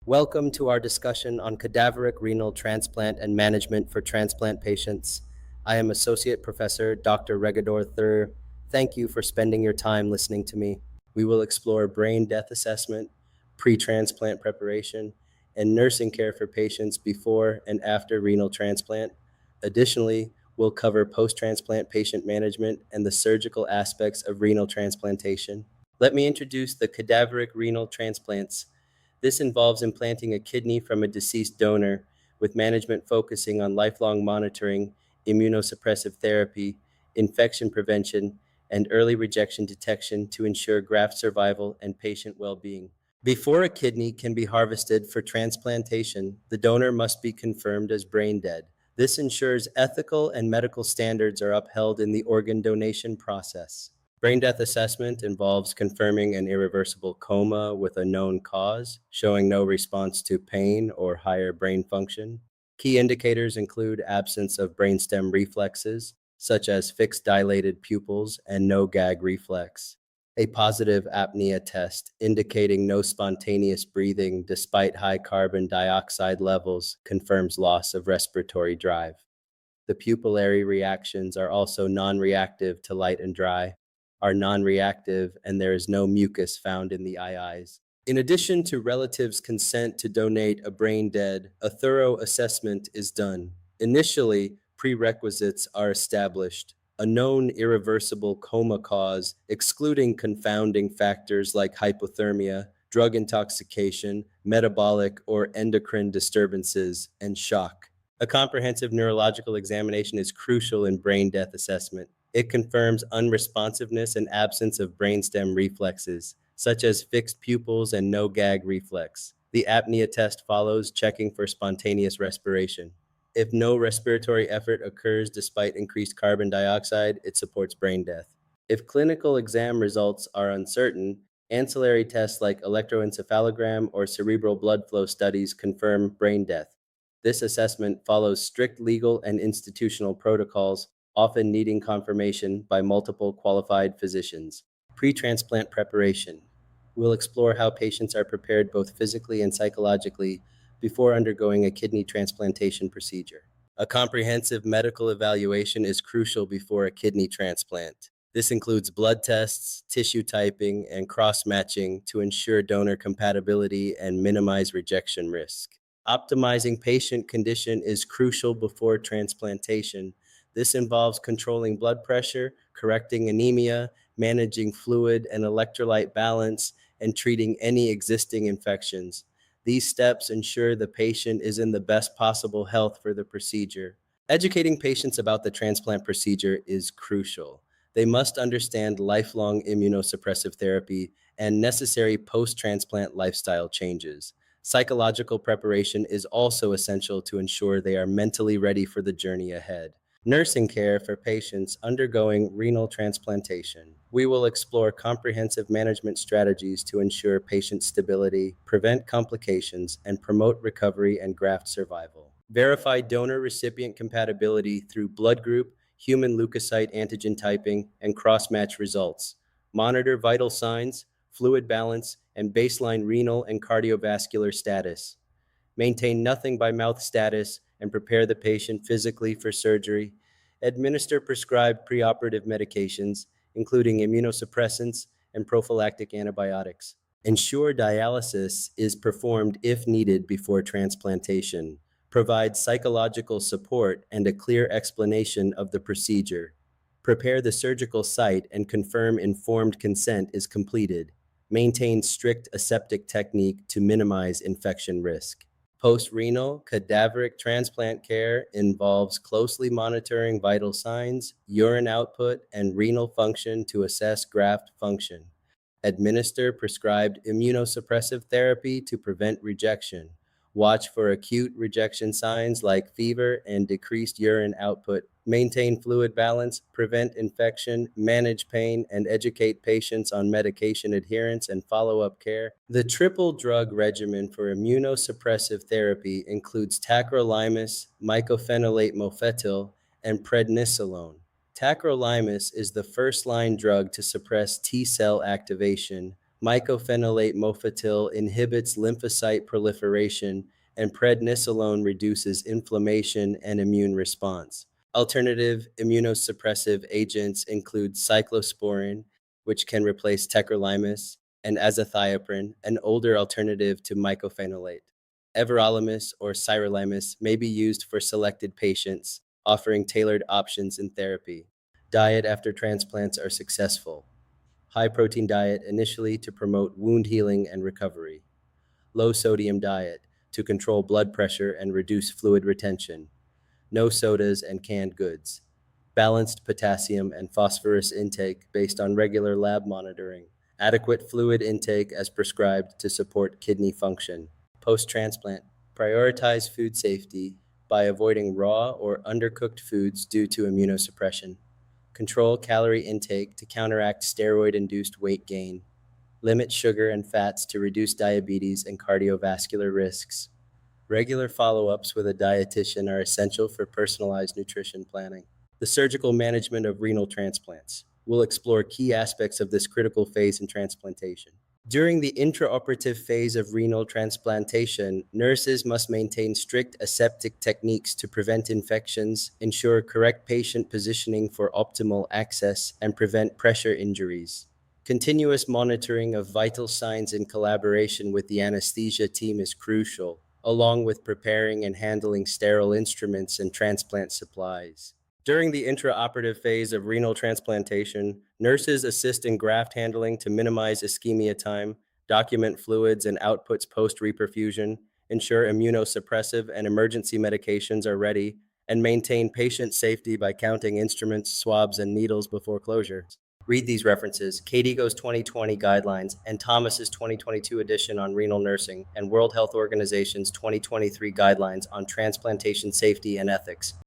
Welcome to our discussion on cadaveric renal transplant and management for transplant patients. I am Associate Professor Dr. Regador Thur. Thank you for spending your time listening to me. We will explore brain death assessment, pre transplant preparation, and nursing care for patients before and after renal transplant. Additionally, we'll cover post transplant patient management and the surgical aspects of renal transplantation. Let me introduce the cadaveric renal transplants. This involves implanting a kidney from a deceased donor, with management focusing on lifelong monitoring, immunosuppressive therapy, infection prevention, and early rejection detection to ensure graft survival and patient well being. Before a kidney can be harvested for transplantation, the donor must be confirmed as brain dead. This ensures ethical and medical standards are upheld in the organ donation process. Brain death assessment involves confirming an irreversible coma with a known cause, showing no response to pain or higher brain function. Key indicators include absence of brainstem reflexes, such as fixed dilated pupils and no gag reflex. A positive apnea test indicating no spontaneous breathing despite high carbon dioxide levels confirms loss of respiratory drive. The pupillary reactions are also non-reactive to light and dry, are non-reactive, and there is no mucus found in the eyes. In addition to relatives' consent to donate a brain dead, a thorough assessment is done. Initially, prerequisites are established. A known irreversible coma cause, excluding confounding factors like hypothermia, drug intoxication, metabolic or endocrine disturbances, and shock. A comprehensive neurological examination is crucial in brain death assessment. It confirms unresponsiveness and absence of brainstem reflexes, such as fixed pupils and no gag reflex. The apnea test follows, checking for spontaneous respiration. If no respiratory effort occurs despite increased carbon dioxide, it supports brain death. If clinical exam results are uncertain, ancillary tests like electroencephalogram or cerebral blood flow studies confirm brain death. This assessment follows strict legal and institutional protocols, often needing confirmation by multiple qualified physicians. Pre-transplant preparation. We'll explore how patients are prepared both physically and psychologically before undergoing a kidney transplantation procedure. A comprehensive medical evaluation is crucial before a kidney transplant. This includes blood tests, tissue typing, and cross-matching to ensure donor compatibility and minimize rejection risk. Optimizing patient condition is crucial before transplantation. This involves controlling blood pressure, correcting anemia, managing fluid and electrolyte balance, and treating any existing infections. These steps ensure the patient is in the best possible health for the procedure. Educating patients about the transplant procedure is crucial. They must understand lifelong immunosuppressive therapy and necessary post-transplant lifestyle changes. Psychological preparation is also essential to ensure they are mentally ready for the journey ahead. Nursing care for patients undergoing renal transplantation. We will explore comprehensive management strategies to ensure patient stability, prevent complications, and promote recovery and graft survival. Verify donor recipient compatibility through blood group, human leukocyte antigen typing, and cross-match results. Monitor vital signs, fluid balance, and baseline renal and cardiovascular status. Maintain nothing by mouth status and prepare the patient physically for surgery. Administer prescribed preoperative medications, including immunosuppressants and prophylactic antibiotics. Ensure dialysis is performed if needed before transplantation. Provide psychological support and a clear explanation of the procedure. Prepare the surgical site and confirm informed consent is completed. Maintain strict aseptic technique to minimize infection risk. Post-renal cadaveric transplant care involves closely monitoring vital signs, urine output, and renal function to assess graft function. Administer prescribed immunosuppressive therapy to prevent rejection. Watch for acute rejection signs like fever and decreased urine output. Maintain fluid balance, prevent infection, manage pain, and educate patients on medication adherence and follow-up care. The triple drug regimen for immunosuppressive therapy includes tacrolimus, mycophenolate mofetil, and prednisolone. Tacrolimus is the first-line drug to suppress T cell activation, Mycophenolate mofetil inhibits lymphocyte proliferation, and prednisolone reduces inflammation and immune response. Alternative immunosuppressive agents include cyclosporin, which can replace tacrolimus, and azathioprine, an older alternative to mycophenolate. Everolimus or sirolimus may be used for selected patients, offering tailored options in therapy. Diet after transplants are successful. High protein diet initially to promote wound healing and recovery. Low sodium diet to control blood pressure and reduce fluid retention. No sodas and canned goods. Balanced potassium and phosphorus intake based on regular lab monitoring. Adequate fluid intake as prescribed to support kidney function. Post transplant, prioritize food safety by avoiding raw or undercooked foods due to immunosuppression. Control calorie intake to counteract steroid induced weight gain. Limit sugar and fats to reduce diabetes and cardiovascular risks. Regular follow ups with a dietitian are essential for personalized nutrition planning. The surgical management of renal transplants. We'll explore key aspects of this critical phase in transplantation. During the intraoperative phase of renal transplantation, nurses must maintain strict aseptic techniques to prevent infections, ensure correct patient positioning for optimal access, and prevent pressure injuries. Continuous monitoring of vital signs in collaboration with the anesthesia team is crucial, along with preparing and handling sterile instruments and transplant supplies. During the intraoperative phase of renal transplantation, nurses assist in graft handling to minimize ischemia time, document fluids and outputs post reperfusion, ensure immunosuppressive and emergency medications are ready, and maintain patient safety by counting instruments, swabs, and needles before closure. Read these references: KDIGO's 2020 guidelines and Thomas's 2022 edition on renal nursing, and World Health Organization's 2023 guidelines on transplantation safety and ethics.